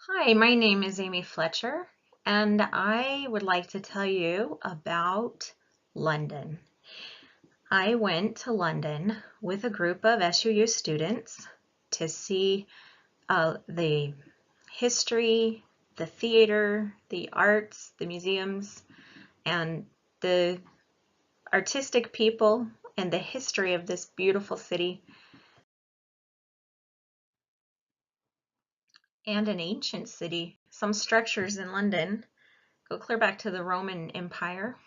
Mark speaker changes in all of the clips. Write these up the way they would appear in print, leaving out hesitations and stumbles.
Speaker 1: Hi, my name is Amy Fletcher, and I would like to tell you about London. I went to London with a group of SUU students to see the history, the theater, the arts, the museums, and the artistic people and the history of this beautiful city and an ancient city. Some structures in London go clear back to the Roman Empire.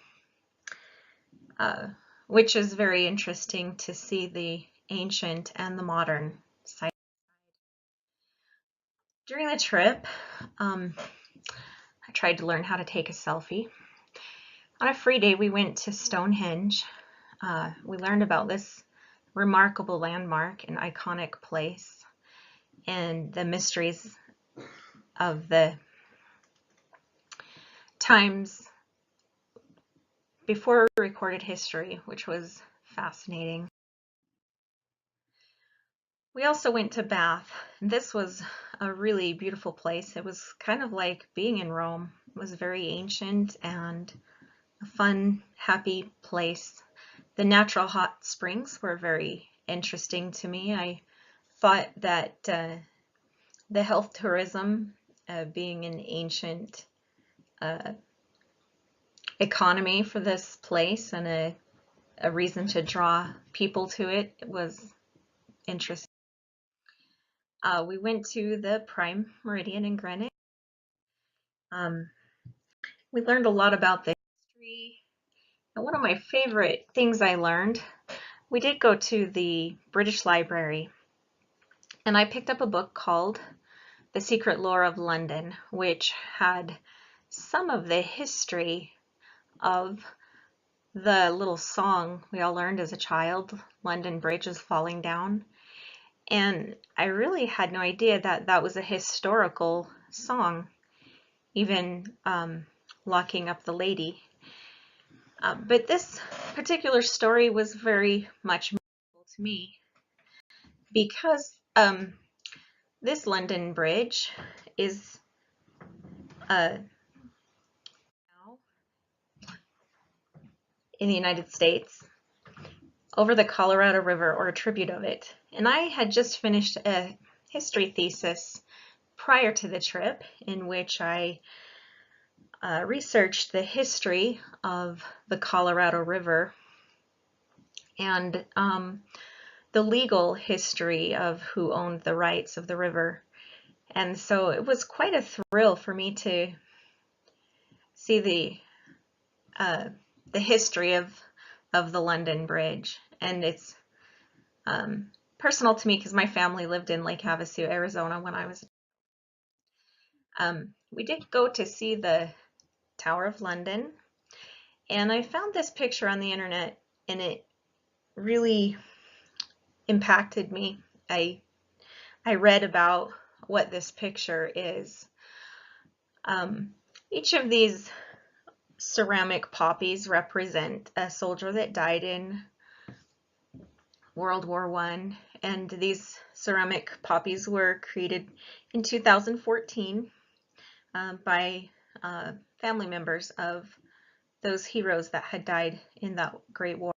Speaker 1: Uh, which is very interesting to see the ancient and the modern side. During the trip, I tried to learn how to take a selfie. On a free day, we went to Stonehenge. We learned about this remarkable landmark and iconic place and the mysteries of the times before recorded history, which was fascinating. We also went to Bath. This was a really beautiful place. It was kind of like being in Rome. It was very ancient and a fun, happy place. The natural hot springs were very interesting to me. I thought that the health tourism, being an ancient economy for this place and a reason to draw people to it, was interesting. We went to the Prime Meridian in Greenwich. We learned a lot about the history. And one of my favorite things I learned, we did go to the British Library, and I picked up a book called The Secret Lore of London, which had some of the history of the little song we all learned as a child, London Bridge is Falling Down. And I really had no idea that that was a historical song, even Locking Up the Lady. But this particular story was very much meaningful to me because this London Bridge is now in the United States over the Colorado River, or a tribute of it. And I had just finished a history thesis prior to the trip in which I researched the history of the Colorado River and the legal history of who owned the rights of the river. And so it was quite a thrill for me to see the history of the London Bridge. And it's personal to me because my family lived in Lake Havasu, Arizona when I was. We did go to see the Tower of London, and I found this picture on the internet, and it really impacted me. I read about what this picture is. Each of these ceramic poppies represent a soldier that died in World War I, and these ceramic poppies were created in 2014 by family members of those heroes that had died in that Great War.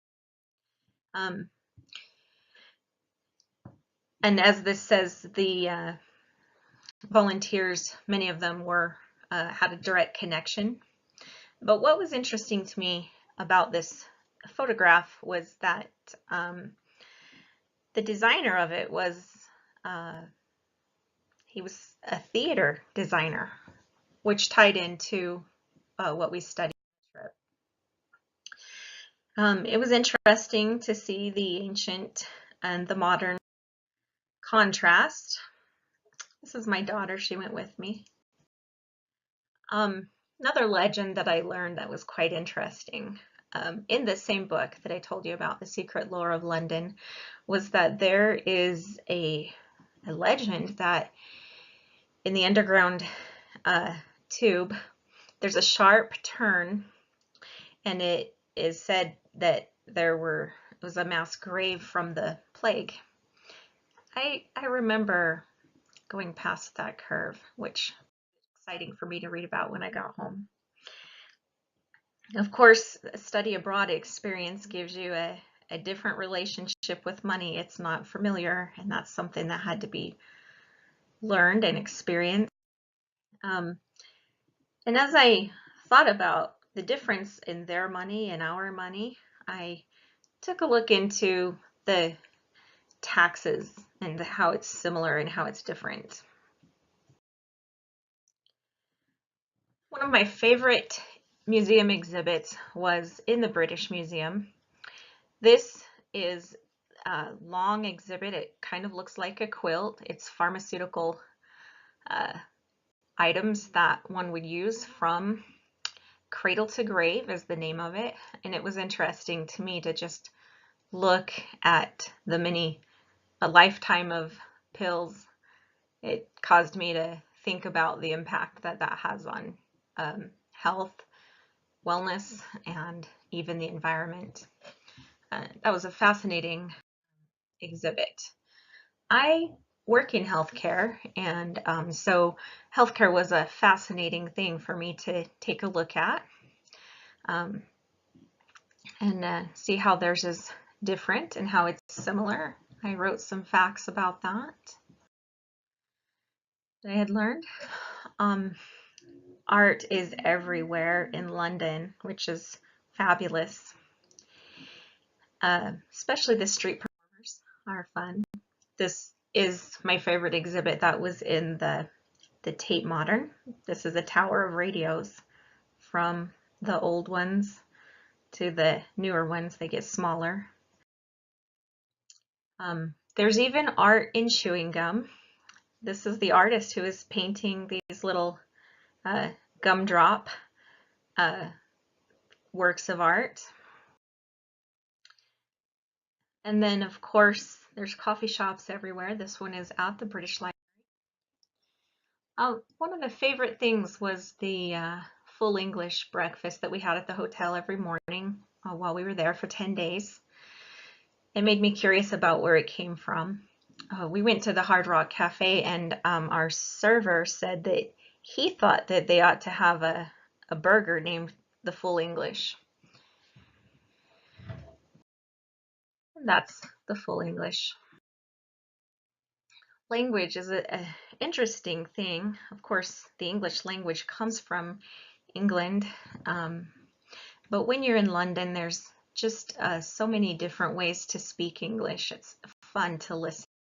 Speaker 1: And as this says, the volunteers, many of them were had a direct connection. But what was interesting to me about this photograph was that the designer of it was he was a theater designer, which tied into what we studied. It was interesting to see the ancient and the modern contrast. This is my daughter, she went with me. Another legend that I learned that was quite interesting in the same book that I told you about, The Secret Lore of London, was that there is a legend that in the underground tube, there's a sharp turn, and it is said that it was a mass grave from the plague. I remember going past that curve, which exciting for me to read about when I got home. Of course, a study abroad experience gives you a different relationship with money. It's not familiar, and that's something that had to be learned and experienced. And as I thought about the difference in their money and our money, I took a look into the taxes and how it's similar and how it's different. One of my favorite museum exhibits was in the British Museum. This is a long exhibit. It kind of looks like a quilt. It's pharmaceutical items that one would use from cradle to grave is the name of it. And it was interesting to me to just look at a lifetime of pills. It caused me to think about the impact that that has on health, wellness, and even the environment. That was a fascinating exhibit. I work in healthcare, and so healthcare was a fascinating thing for me to take a look at and see how theirs is different and how it's similar. I wrote some facts about that I had learned. Art is everywhere in London, which is fabulous. Especially the street performers are fun. This is my favorite exhibit that was in the Tate Modern. This is a tower of radios from the old ones to the newer ones. They get smaller. There's even art in chewing gum. This is the artist who is painting these little gumdrop works of art. And then, of course, there's coffee shops everywhere. This one is at the British Library. One of the favorite things was the full English breakfast that we had at the hotel every morning while we were there for 10 days. It made me curious about where it came from. We went to the Hard Rock Cafe, and our server said that he thought that they ought to have a burger named the Full English. And that's the Full English. Language is an interesting thing. Of course, the English language comes from England, but when you're in London, there's just so many different ways to speak English. It's fun to listen.